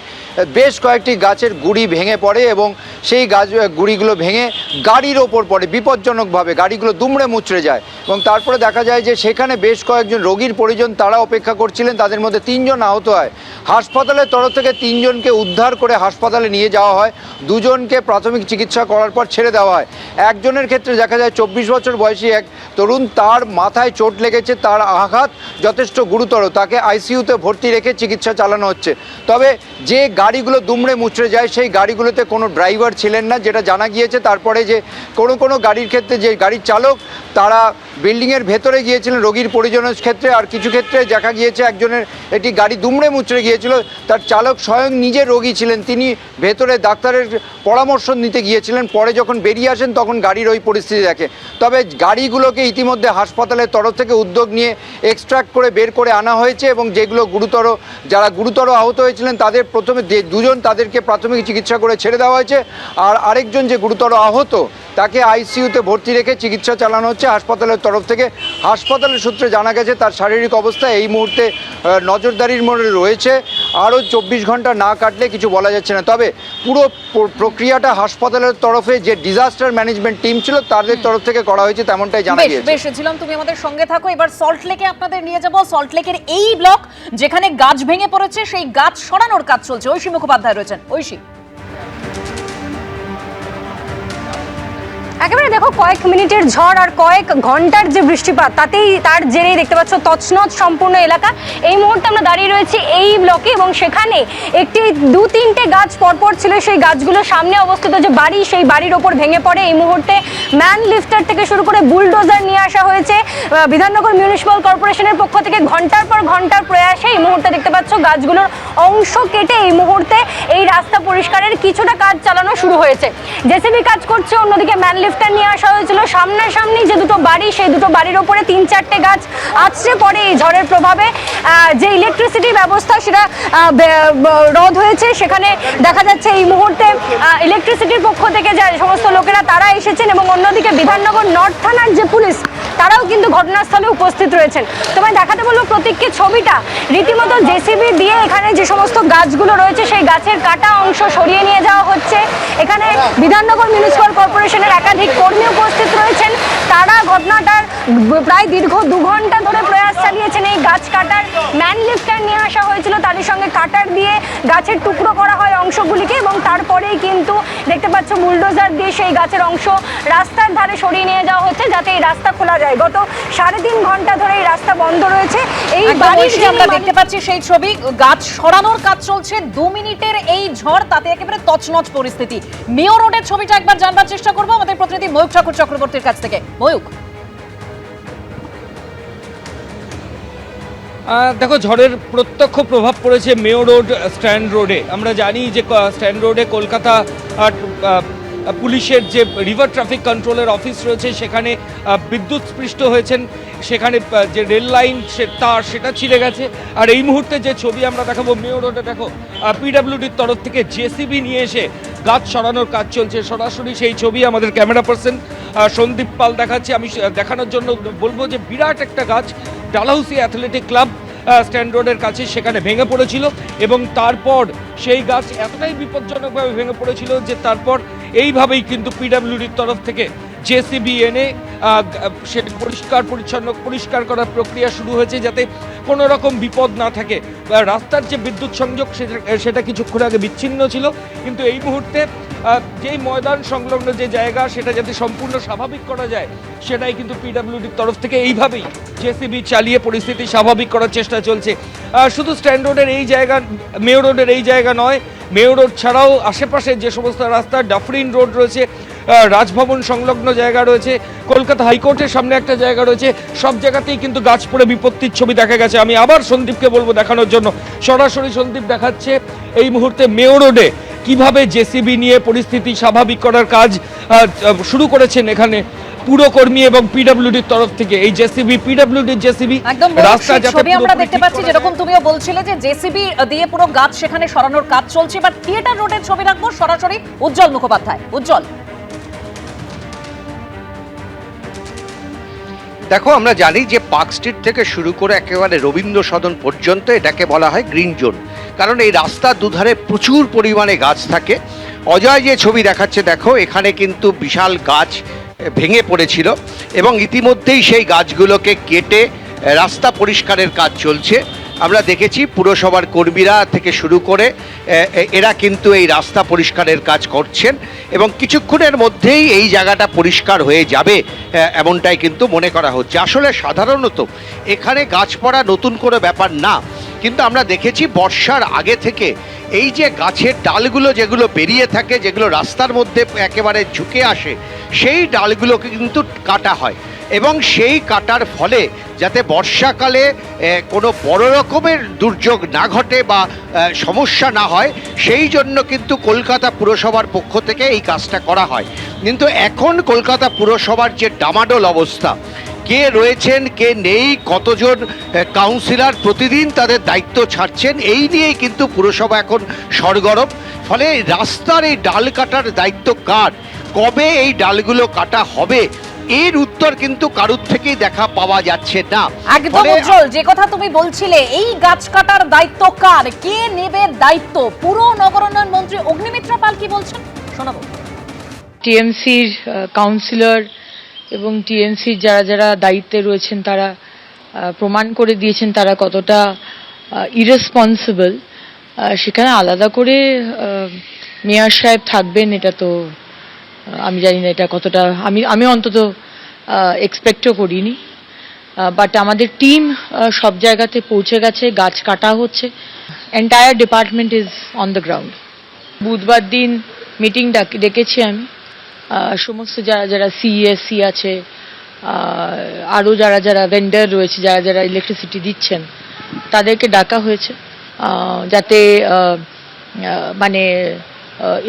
বেশ কয়েকটি গাছের গুড়ি ভেঙে পড়ে এবং সেই গাছ গুড়িগুলো ভেঙে গাড়ির ওপর পড়ে বিপজ্জনকভাবে, গাড়িগুলো দুমড়ে মুচড়ে যায় এবং তারপরে দেখা যায় যে সেখানে বেশ কয়েকজন রোগীর পরিজন তারা অপেক্ষা করছিলেন, তাদের মধ্যে 3 জন আহত হয়। হাসপাতালের তরফ থেকে 3 জনকে উদ্ধার করে হাসপাতালে নিয়ে যাওয়া হয়, 2 জনকে প্রাথমিক চিকিৎসা করার পর ছেড়ে দেওয়া হয়। একজনের ক্ষেত্রে দেখা যায় 24 বছর বয়সী এক তরুণ, তার মাথায় চোট লেগেছে, তার আঘাত যথেষ্ট গুরুতর, তাকে আইসিইউতে ভর্তি রেখে চিকিৎসা চালানো হচ্ছে। তবে যে গাড়িগুলো দুমড়ে মুচড়ে যায় সেই গাড়িগুলোতে কোনো ড্রাইভার ছিলেন না, যেটা জানা গিয়েছে। তারপরে যে কোনো গাড়ির ক্ষেত্রে যে গাড়ির চালক তারা বিল্ডিংয়ের ভেতরে গিয়েছিলেন রোগীর পরিজনের ক্ষেত্রে, আর কিছু ক্ষেত্রে দেখা গিয়েছে একজনের একটি গাড়ি দুমড়ে মুচড়ে গিয়েছিল, তার চালক স্বয়ং নিজে রোগী ছিলেন, তিনি ভেতরে ডাক্তারের পরামর্শ নিতে গিয়েছিলেন, পরে যখন বেরিয়ে আসেন তখন গাড়ির ওই পরিস্থিতি দেখে। তবে গাড়িগুলোকে ইতিমধ্যে হাসপাতালের তরফ থেকে উদ্যোগ নিয়ে এক্সট্রাক্ট করে বের করে আনা হয়েছে এবং যেগুলো যারা গুরুতর আহত হয়েছিলেন তাদের প্রথমে 2 জন তাদেরকে প্রাথমিক চিকিৎসা করে ছেড়ে দেওয়া হয়েছে, আর আরেকজন যে গুরুতর আহত তাকে আইসিইউতে ভর্তি রেখে চিকিৎসা চালানো হচ্ছে হাসপাতালের তরফ থেকে। হাসপাতালের সূত্রে জানা গেছে তার শারীরিক অবস্থা এই মুহূর্তে নজরদারির মধ্যে রয়েছে, আরও 24 ঘন্টা না কাটলে কিছু বলা যাচ্ছে না। তবে পুরো প্রক্রিয়াটা হাসপাতালের তরফে যে ডিজাস্টার ম্যানেজমেন্ট টিম ছিল তাদের তরফ থেকে করা হয়েছে, তেমনটাই জানা গিয়েছে। বেশ ছিলাম, তুমি আমাদের সঙ্গে থাকো। এবার সল্টলেকে আপনাদের নিয়ে যাব, সল্টলেকের এই ব্লক যেখানে গাছ ভেঙে পড়েছে সেই গাছ সরানোর কাজ চলছে। ঐশী মুখোপাধ্যায় রয়েছেন। ঐশী, একেবারে দেখো, কয়েক মিনিটের ঝড় আর কয়েক ঘন্টার যে বৃষ্টিপাত, তাতেই তার জেরেই দেখতে পাচ্ছ তছনছ সম্পূর্ণ এলাকা। এই মুহূর্তে আমরা দাঁড়িয়ে রয়েছি এই ব্লকে এবং সেখানে একটি 2-3টে গাছ পরপর ছিল, সেই গাছগুলোর সামনে অবস্থিত যে বাড়ি, সেই বাড়ির ওপর ভেঙে পড়ে। এই মুহূর্তে ম্যান লিফটার থেকে শুরু করে বুলডোজার নিয়ে আসা হয়েছে বিধাননগর মিউনিসিপ্যাল কর্পোরেশনের পক্ষ থেকে। ঘন্টার পর ঘন্টার প্রয়াসে এই মুহূর্তে দেখতে পাচ্ছ গাছগুলোর অংশ কেটে এই মুহূর্তে এই রাস্তা পরিষ্কারের কিছুটা কাজ চালানো শুরু হয়েছে। জেসিবি কাজ করছে, অন্যদিকে ম্যান লিফটার নিয়ে আসা হয়েছিল। সামনাসামনি যে 2টো বাড়ি, সেই 2টো বাড়ির ওপরে 3-4টে গাছ আছড়ে পড়ে এই ঝড়ের প্রভাবে। যে ইলেকট্রিসিটি ব্যবস্থা সেটা রদ হয়েছে, সেখানে দেখা যাচ্ছে এই মুহূর্তে ইলেকট্রিসিটির পক্ষ থেকে যে সমস্ত লোকেরা তারা এসেছেন এবং অন্যদিকে বিধাননগর নর্থ থানার যে পুলিশ তারাও কিন্তু ঘটনাস্থলে উপস্থিত রয়েছেন। তোমায় দেখাতে বলবো প্রতীককে ছবিটা, রীতিমতো জেসিবি দিয়ে এখানে যে সমস্ত গাছগুলো রয়েছে সেই গাছের কাটা অংশ সরিয়ে নিয়ে যাওয়া হচ্ছে। এখানে বিধাননগর মিউনিসিপ্যাল কর্পোরেশনের একাধিক কর্মী উপস্থিত রয়েছেন, তারা ঘটনাটার প্রায় দীর্ঘ 2 ঘন্টা ধরে প্রয়াস চালিয়েছেন এই গাছ কাটার। ম্যান লিফটার নিয়ে আসা হয়েছিল, তারই সঙ্গে কাটার দিয়ে গাছের টুকরো করা হয় অংশগুলিকে এবং তারপরেই কিন্তু দেখতে পাচ্ছ বুলডোজার দিয়ে সেই গাছের অংশ রাস্তার ধারে সরিয়ে নিয়ে যাওয়া হচ্ছে যাতে এই রাস্তা খোলা যায়। গত 3.5 ঘন্টা ধরে এই রাস্তা বন্ধ রয়েছে। এই বাড়ির যে আমরা দেখতে পাচ্ছি সেই ছবি, গাছ সরানোর কাজ চলছে। 2 মিনিটের এই ঝড়, তাতে একেবারে তছনছ পরিস্থিতি। মেয়র রোডের ছবিটা একবার জানবার চেষ্টা করবো আমাদের প্রতিনিধি ময়ূক ঠাকুর চক্রবর্তীর কাছ থেকে। ময়ূক, দেখো, ঝড়ের প্রত্যক্ষ প্রভাব পড়েছে মেয়র রোড, স্ট্যান্ড রোডে। আমরা জানি যে স্ট্যান্ড রোডে কলকাতা পুলিশের যে রিভার ট্রাফিক কন্ট্রোলের অফিস রয়েছে সেখানে বিদ্যুৎ স্পৃষ্ট হয়েছেন, সেখানে যে রেল লাইন তার সেটা ছিঁড়ে গেছে। আর এই মুহূর্তে যে ছবি আমরা দেখাবো মেয়র রোডে, দেখো পিডব্লিউডির তরফ থেকে জেসিবি নিয়ে এসে গাছ সরানোর কাজ চলছে। সরাসরি সেই ছবি আমাদের ক্যামেরা পার্সন সন্দীপ পাল দেখাচ্ছে। আমি দেখানোর জন্য বলবো যে বিরাট একটা গাছ ডালহাউসি অ্যাথলেটিক ক্লাব স্ট্যান্ড রোডের কাছে সেখানে ভেঙে পড়েছিল এবং তারপর সেই গাছ এতটাই বিপজ্জনকভাবে ভেঙে পড়েছিল যে তারপর এইভাবেই কিন্তু পিডব্লিউডির তরফ থেকে জেসিবি এনে সেটা পরিষ্কার করার প্রক্রিয়া শুরু হয়েছে যাতে কোনো রকম বিপদ না থাকে। রাস্তার যে বিদ্যুৎ সংযোগ সেটা কিছুক্ষণ আগে বিচ্ছিন্ন ছিল, কিন্তু এই মুহূর্তে যেই ময়দান সংলগ্ন যে জায়গা সেটা যাতে সম্পূর্ণ স্বাভাবিক করা যায় সেটাই কিন্তু পিডব্লিউডির তরফ থেকে এইভাবেই জেসিবি চালিয়ে পরিস্থিতি স্বাভাবিক করার চেষ্টা চলছে। শুধু স্ট্যান্ড রোডের এই জায়গা, মেয়র রোডের এই জায়গা নয়, মেয়র রোড ছাড়াও আশেপাশে যে সমস্ত রাস্তা, ডাফরিন রোড রয়েছে, রাজভবন সংলগ্ন জায়গা রয়েছে, কলকাতা হাইকোর্টের সামনে একটা জায়গা রয়েছে, সব জায়গাতেই কিন্তু গাছ পড়ে বিপত্তির ছবি দেখা গেছে। আমি আবার সন্দীপকে বলবো দেখানোর জন্য, সরাসরি সন্দীপ দেখাচ্ছে এই মুহূর্তে মেয়র রোডে কিভাবে জেসিবি নিয়ে পরিস্থিতি স্বাভাবিক করার কাজ শুরু করেছেন এখানে পুরকর্মী এবং পিডব্লিউডির তরফ থেকে। এই জেসিবি, পিডব্লিউডির জেসিবি, একদম রাস্তা ছবি আমরা দেখতে পাচ্ছি, যেরকম তুমিও বলছিলে যে জেসিবি দিয়ে পুরো গাছ সেখানে সরানোর কাজ চলছে। এবার থিয়েটার রোডের ছবি রাখবো সরাসরি উজ্জ্বল মুখোপাধ্যায়। উজ্জ্বল, দেখো, আমরা জানি যে পার্ক স্ট্রিট থেকে শুরু করে একেবারে রবীন্দ্র সদন পর্যন্ত এটাকে বলা হয় গ্রিন জোন, কারণ এই রাস্তার দুধারে প্রচুর পরিমাণে গাছ থাকে। অজয় যে ছবি দেখাচ্ছে, দেখো এখানে কিন্তু বিশাল গাছ ভেঙে পড়েছিল এবং ইতিমধ্যেই সেই গাছগুলোকে কেটে রাস্তা পরিষ্কারের কাজ চলছে। আমরা দেখেছি পুরসভার কর্মীরা থেকে শুরু করে এরা কিন্তু এই রাস্তা পরিষ্কারের কাজ করছেন এবং কিছুক্ষণের মধ্যেই এই জায়গাটা পরিষ্কার হয়ে যাবে এমনটাই কিন্তু মনে করা হচ্ছে। আসলে সাধারণত এখানে গাছ পড়া নতুন কোনো ব্যাপার না, কিন্তু আমরা দেখেছি বর্ষার আগে থেকে এই যে গাছের ডালগুলো যেগুলো বেরিয়ে থাকে, যেগুলো রাস্তার মধ্যে একেবারে ঝুঁকে আসে, সেই ডালগুলোকে কিন্তু কাটা হয় এবং সেই কাটার ফলে যাতে বর্ষাকালে কোনো বড় রকমের দুর্যোগ না ঘটে বা সমস্যা না হয়, সেই জন্য কিন্তু কলকাতা পুরসভার পক্ষ থেকে এই কাজটা করা হয়। কিন্তু এখন কলকাতা পুরসভার যে ডামাডোল অবস্থা, কে রয়েছেন কে নেই, কতজন কাউন্সিলর প্রতিদিন তাদের দায়িত্ব ছাড়ছেন, এই নিয়েই কিন্তু পুরসভা এখন সরগরম। ফলে রাস্তার এই ডাল কাটার দায়িত্ব কার, কবে এই ডালগুলো কাটা হবে, এর উত্তর কিন্তু কারুর থেকেই দেখা পাওয়া যাচ্ছে না। একদম উজ্জ্বল, যে কথা তুমি বলছিলে, এই গাছ কাটার দায়িত্ব কার, কে নেবে দায়িত্ব? পুর নগরোন্নয়ন মন্ত্রী অগ্নিমিত্রা পাল কি বলছেন শোনাবো। টিএমসির কাউন্সিলর এবং টিএমসির যারা যারা দায়িত্বে রয়েছেন তারা প্রমাণ করে দিয়েছেন তারা কতটা ইরেসপন্সিবল। সেখানে আলাদা করে মেয়র সাহেব থাকবেন এটা তো আমি জানি না, এটা কতটা আমি অন্তত এক্সপেক্টও করিনি। বাট আমাদের টিম সব জায়গাতে পৌঁছে গেছে, গাছ কাটা হচ্ছে, entire department is on the ground. বুধবার দিন মিটিং ডেকেছি আমি, সমস্ত যারা যারা সিএসসি আছে, আরও যারা যারা ভেন্ডার রয়েছে, যারা যারা ইলেকট্রিসিটি দিচ্ছেন, তাদেরকে ডাকা হয়েছে যাতে মানে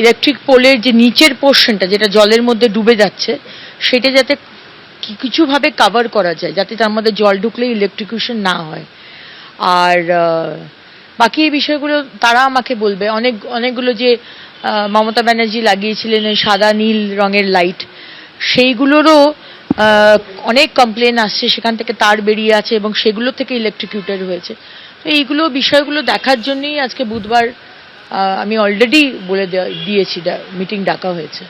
ইলেকট্রিক পোলের যে নিচের পোর্শনটা যেটা জলের মধ্যে ডুবে যাচ্ছে সেটা যাতে কিছুভাবে কভার করা যায়, যাতে তার মধ্যে জল ঢুকলে ইলেকট্রিকিউশন না হয়। আর বাকি এই বিষয়গুলো তারা আমাকে বলবে। অনেকগুলো যে মমতা ব্যানার্জি লাগিয়েছিলেন ওই সাদা নীল রঙের লাইট, সেইগুলোরও অনেক কমপ্লেন আসছে, সেখান থেকে তার বেরিয়ে আছে এবং সেগুলো থেকে ইলেকট্রিকিউটেড হয়েছে। তো এইগুলো বিষয়গুলো দেখার জন্যই আজকে বুধবার আমি অলরেডি বলে দিয়েছি মিটিং ডাকা হয়েছে।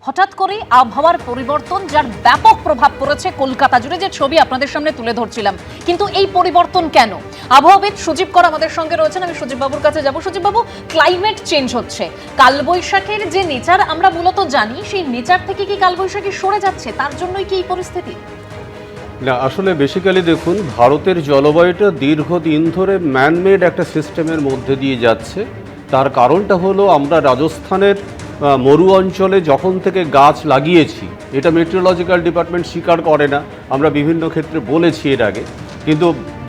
হঠাৎ করে আবহাওয়ার পরিবর্তন, যার ব্যাপক প্রভাব পড়েছে কলকাতা জুড়ে, যে ছবি আপনাদের সামনে তুলে ধরছিলাম। কিন্তু এই পরিবর্তন কেন? আবহাওয়াবিদ সুজীব কর আমাদের সঙ্গে রয়েছেন, আমি সুজীব বাবুর কাছে যাব। সুজীব বাবু, ক্লাইমেট চেঞ্জ হচ্ছে, কালবৈশাখীর যে নেচার আমরা মূলত জানি, সেই নেচার থেকে কি কালবৈশাখী সরে যাচ্ছে? তার জন্যই কি এই পরিস্থিতি? না, আসলে বেসিক্যালি দেখুন, ভারতের জলবায়ুটা দীর্ঘদিন ধরে ম্যানমেড একটা সিস্টেমের মধ্যে দিয়ে যাচ্ছে। তার কারণটা হলো আমরা রাজস্থানের মরু অঞ্চলে যখন থেকে গাছ লাগিয়েছি, এটা মেট্রোলজিক্যাল ডিপার্টমেন্ট স্বীকার করে না, আমরা বিভিন্ন ক্ষেত্রে বলেছি এর আগে, কিন্তু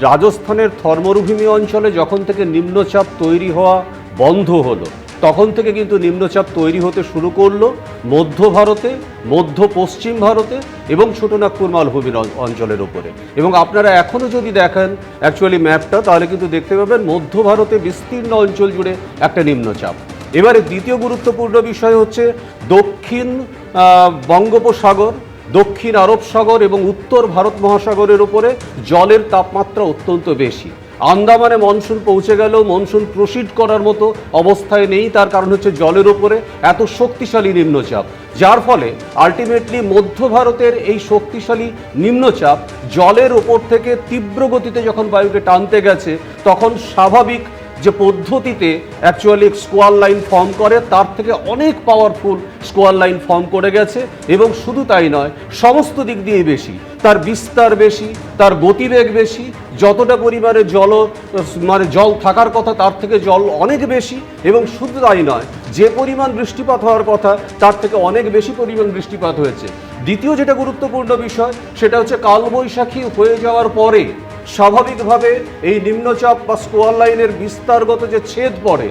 রাজস্থানের থর মরুভূমি অঞ্চলে যখন থেকে নিম্নচাপ তৈরি হওয়া বন্ধ হলো, তখন থেকে কিন্তু নিম্নচাপ তৈরি হতে শুরু করলো মধ্য ভারতে, মধ্য পশ্চিম ভারতে এবং ছোটনাগপুর মালভূমির অঞ্চলের উপরে। এবং আপনারা এখনও যদি দেখেন অ্যাকচুয়ালি ম্যাপটা, তাহলে কিন্তু দেখতে পাবেন মধ্য ভারতে বিস্তীর্ণ অঞ্চল জুড়ে একটা নিম্নচাপ। এবারে দ্বিতীয় গুরুত্বপূর্ণ বিষয় হচ্ছে দক্ষিণ বঙ্গোপসাগর, দক্ষিণ আরব সাগর এবং উত্তর ভারত মহাসাগরের উপরে জলের তাপমাত্রা অত্যন্ত বেশি। আন্দামানে মনসুন পৌঁছে গেলেও মনসুন প্রসিড করার মতো অবস্থায় নেই, তার কারণ হচ্ছে জলের উপরে এত শক্তিশালী নিম্নচাপ, যার ফলে আলটিমেটলি মধ্য ভারতের এই শক্তিশালী নিম্নচাপ জলের ওপর থেকে তীব্র গতিতে যখন বায়ুকে টানতে গেছে, তখন স্বাভাবিক যে পদ্ধতিতে অ্যাকচুয়ালি স্কোয়ার লাইন ফর্ম করে তার থেকে অনেক পাওয়ারফুল স্কোয়ার লাইন ফর্ম করে গেছে। এবং শুধু তাই নয়, সমস্ত দিক দিয়েই বেশি, তার বিস্তার বেশি, তার গতিবেগ বেশি, যতটা পরিমাণে জল থাকার কথা তার থেকে জল অনেক বেশি। এবং শুধু তাই নয়, যে পরিমাণ বৃষ্টিপাত হওয়ার কথা তার থেকে অনেক বেশি পরিমাণ বৃষ্টিপাত হয়েছে। দ্বিতীয় যেটা গুরুত্বপূর্ণ বিষয়, সেটা হচ্ছে কালবৈশাখী হয়ে যাওয়ার পরে স্বাভাবিকভাবে এই নিম্নচাপ বা স্কোয়ার লাইনের বিস্তারগত যে ছেদ পড়ে,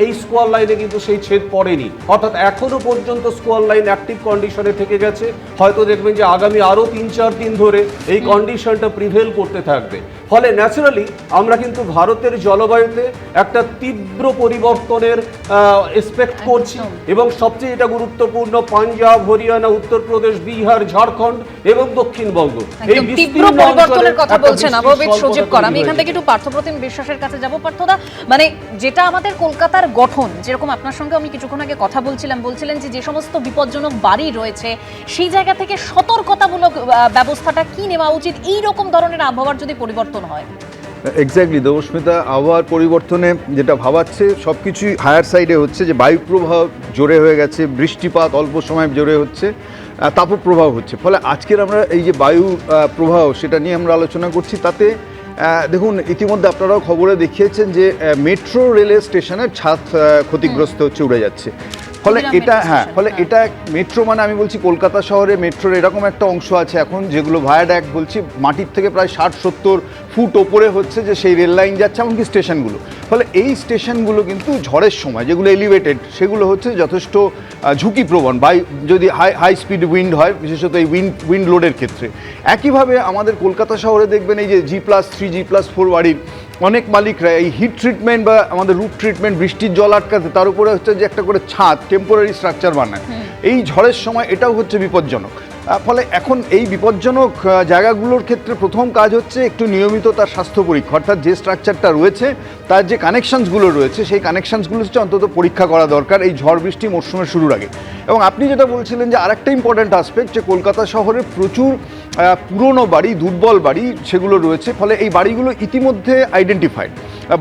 এই স্কোয়ার লাইনে কিন্তু সেই ছেদ পড়েনি, অর্থাৎ এখনো পর্যন্ত স্কোয়ার লাইন অ্যাক্টিভ কন্ডিশনে থেকে গেছে। হয়তো দেখবেন যে আগামী আরও 3-4 দিন ধরে এই কন্ডিশনটা প্রিভেল করতে থাকবে। ফলে ন্যাচারালি আমরা কিন্তু ভারতের জলবায়ুতে একটা তীব্র পরিবর্তনের এক্সপেক্ট করছি। এবং সবচেয়ে এটা গুরুত্বপূর্ণ, পাঞ্জাব, হরিয়ানা, উত্তরপ্রদেশ, বিহার, ঝাড়খণ্ড এবং দক্ষিণবঙ্গ, এই তীব্র পরিবর্তনের কথা বলছেন নববিদ সজীব কর। আমি এখান থেকে একটু পার্থপ্রতিম বিশ্বাসের কাছে যাব। পার্থদা, মানে যেটা আমাদের কলকাতার গঠন, যেরকম আপনার সঙ্গে আমি কিছুক্ষণ আগে কথা বলছিলেন যে সমস্ত বিপজ্জনক বাড়ি রয়েছে সেই জায়গা থেকে সতর্কতামূলক ব্যবস্থাটা কি নেওয়া উচিত এই রকম ধরনের আবহাওয়ার যদি পরিবর্তন হয়? এক্স্যাক্টলি দেবস্মিতা, আবহাওয়ার পরিবর্তনে যেটা ভাবাচ্ছে সব কিছুই হায়ার সাইডে হচ্ছে, যে বায়ু প্রবাহ জোরে হয়ে গেছে, বৃষ্টিপাত অল্প সময় জোরে হচ্ছে, তাপপ্রবাহ হচ্ছে। ফলে আজকের আমরা এই যে বায়ু প্রবাহ সেটা নিয়ে আমরা আলোচনা করছি। তাতে দেখুন, ইতিমধ্যে আপনারাও খবরে দেখিয়েছেন যে মেট্রো রেলের স্টেশনের ছাদ ক্ষতিগ্রস্ত হচ্ছে, উড়ে যাচ্ছে। ফলে এটা মেট্রো মানে আমি বলছি কলকাতা শহরে মেট্রোর এরকম একটা অংশ আছে এখন, যেগুলো ভায়াডাক্ট বলছি, মাটির থেকে প্রায় 60-70 ফুট ওপরে হচ্ছে যে সেই রেল লাইন যাচ্ছে, এমনকি স্টেশনগুলো। ফলে এই স্টেশনগুলো কিন্তু ঝড়ের সময় যেগুলো এলিভেটেড, সেগুলো হচ্ছে যথেষ্ট ঝুঁকিপ্রবণ, যদি হাই স্পিড উইন্ড হয়, বিশেষত এই উইন্ড লোডের ক্ষেত্রে। একইভাবে আমাদের কলকাতা শহরে দেখবেন এই যে G+3, G+4 বাড়ির অনেক মালিকরা এই হিট ট্রিটমেন্ট বা আমাদের রুট ট্রিটমেন্ট, বৃষ্টির জল আটকাতে তার উপরে হচ্ছে যে একটা করে ছাদ, টেম্পোরারি স্ট্রাকচার বানায়। এই ঝড়ের সময় এটাও হচ্ছে বিপজ্জনক। ফলে এখন এই বিপজ্জনক জায়গাগুলোর ক্ষেত্রে প্রথম কাজ হচ্ছে একটু নিয়মিত তার স্বাস্থ্য পরীক্ষা, অর্থাৎ যে স্ট্রাকচারটা রয়েছে তার যে কানেকশনসগুলো রয়েছে সেই কানেকশনসগুলো হচ্ছে অন্তত পরীক্ষা করা দরকার এই ঝড় বৃষ্টি মরশুমের শুরুর আগে। এবং আপনি যেটা বলছিলেন যে আরেকটা ইম্পর্ট্যান্ট আসপেক্ট, যে কলকাতা শহরে প্রচুর পুরনো বাড়ি, দুর্বল বাড়ি সেগুলো রয়েছে। ফলে এই বাড়িগুলো ইতিমধ্যে identified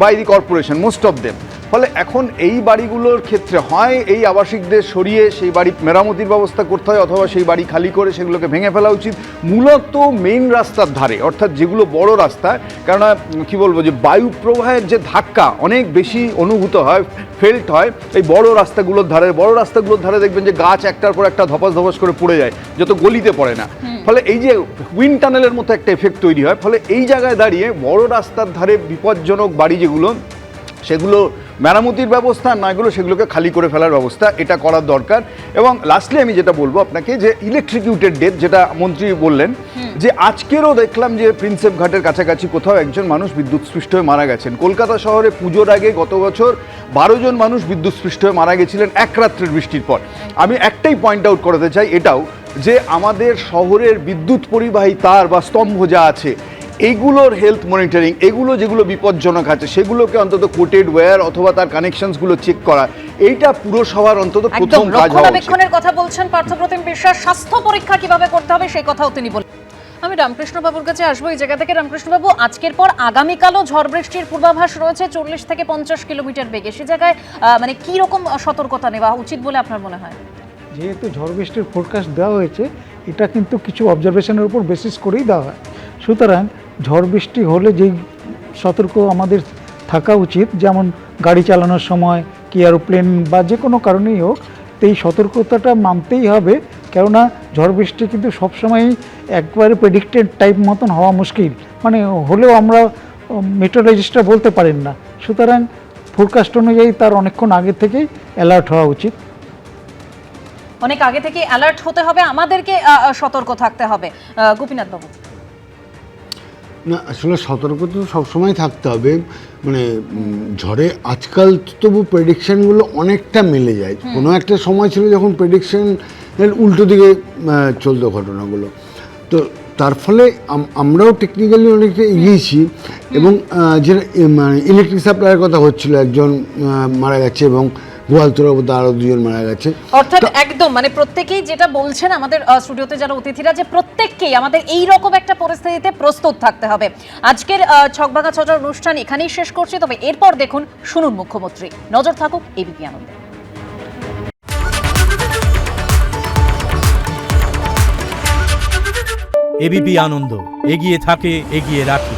by the corporation, most of them. ফলে এখন এই বাড়িগুলোর ক্ষেত্রে হয় এই আবাসিকদের সরিয়ে সেই বাড়ি মেরামতির ব্যবস্থা করতে হয়, অথবা সেই বাড়ি খালি করে সেগুলোকে ভেঙে ফেলা উচিত। মূলত মেইন রাস্তার ধারে, অর্থাৎ যেগুলো বড় রাস্তা, কেননা কী বলবো, যে বায়ু প্রবাহের যে ধাক্কা অনেক বেশি অনুভূত হয়, ফেল্ট হয় এই বড় রাস্তাগুলোর ধারে দেখবেন যে গাছ একটার পর একটা ধপাস ধপাস করে পড়ে যায়, যত গলিতে পড়ে না। ফলে এই যে উইন্ড টানেলের মতো একটা এফেক্ট তৈরি হয়। ফলে এই জায়গায় দাঁড়িয়ে বড় রাস্তার ধারে বিপজ্জনক বাড়ি যেগুলো, সেগুলো মেরামতির ব্যবস্থা নয়গুলো সেগুলোকে খালি করে ফেলার ব্যবস্থা, এটা করার দরকার। এবং লাস্টলি আমি যেটা বলবো আপনাকে, যে ইলেকট্রিকিউটেড ডেথ, যেটা মন্ত্রী বললেন, যে আজকেরও দেখলাম যে প্রিন্সেপ ঘাটের কাছাকাছি কোথাও একজন মানুষ বিদ্যুৎস্পৃষ্ট হয়ে মারা গেছেন। কলকাতা শহরে পুজোর আগে গত বছর 12 জন মানুষ বিদ্যুৎস্পৃষ্ট হয়ে মারা গেছিলেন এক রাত্রের বৃষ্টির পর। আমি একটাই পয়েন্ট আউট করতে চাই, এটাও যে আমাদের শহরের বিদ্যুৎ পরিবাহী তার বা স্তম্ভ যা আছে, এইগুলোর হেলথ মনিটরিং, এগুলো যেগুলো বিপজ্জনক আছে সেগুলোকে অন্তত কোটেড ওয়্যার অথবা তার কানেকশনসগুলো চেক করা, এইটা পুরসভার অন্তত প্রথম কাজ হওয়া উচিত। রক্ষণাবেক্ষণের কথা বলছেন পার্থপ্রতিম বিশ্বাস, স্বাস্থ্য পরীক্ষা কিভাবে করতে হবে সেই কথাও তিনি বলেন। আমি রামকৃষ্ণ বাবুর কাছে আসবো এই জায়গা থেকে। রামকৃষ্ণ বাবু, আজকের পর আগামীকালও ঝড় বৃষ্টির পূর্বাভাস রয়েছে 40 থেকে 50 কিলোমিটার বেগে, সে জায়গায় মানে কি রকম সতর্কতা নেওয়া উচিত বলে আপনার মনে হয়? যেহেতু ঝড় বৃষ্টির ফোরকাস্ট দেওয়া হয়েছে, এটা কিন্তু কিছু অবজারভেশনের উপর বেসিস করেই দেওয়া হয়। সুতরাং ঝড় বৃষ্টি হলে যেই সতর্ক আমাদের থাকা উচিত, যেমন গাড়ি চালানোর সময় কি এরোপ্লেন বা যে কোনো কারণেই হোক, তো এই সতর্কতাটা মানতেই হবে। কেননা ঝড় বৃষ্টি কিন্তু সবসময়ই একবারে প্রেডিক্টেড টাইপ মতন হওয়া মুশকিল, মানে হলেও আমরা মেট্রোলজিস্টরা বলতে পারেন না। সুতরাং ফোরকাস্ট অনুযায়ী তার অনেকক্ষণ আগে থেকেই অ্যালার্ট হওয়া উচিত। অনেক আগে থেকে অ্যালার্ট হতে হবে, আমাদেরকে সতর্ক থাকতে হবে। গোপীনাথ বাবু, না আসলে সতর্ক তো সবসময় থাকতে হবে, মানে ঝড়ে আজকাল তবু প্রেডিকশানগুলো অনেকটা মিলে যায়। কোনো একটা সময় ছিল যখন প্রেডিকশানের উল্টো দিকে চলতো ঘটনাগুলো, তো তার ফলে আমরাও টেকনিক্যালি অনেকটা এগিয়েছি। এবং যে মানে ইলেকট্রিক সাপ্লাইয়ের কথা হচ্ছিল, একজন মারা গেছে এবং গোয়ালতোড়ার মধ্যে আরও 2 জন মারা গেছে। অর্থাৎ একদম মানে প্রত্যেকেই যেটা বলছেন আমাদের স্টুডিওতে যারা অতিথিরা, যে প্রত্যেককেই আমাদের এই রকম একটা পরিস্থিতিতে প্রস্তুত থাকতে হবে। আজকের ছকভাঙা ছটার অনুষ্ঠান এখানেই শেষ করছি, তবে এরপর দেখুন শুনুন মুখ্যমন্ত্রী। নজর থাকুক এবিপি আনন্দে। এবিপি আনন্দ, এগিয়ে থাকে, এগিয়ে রাখে।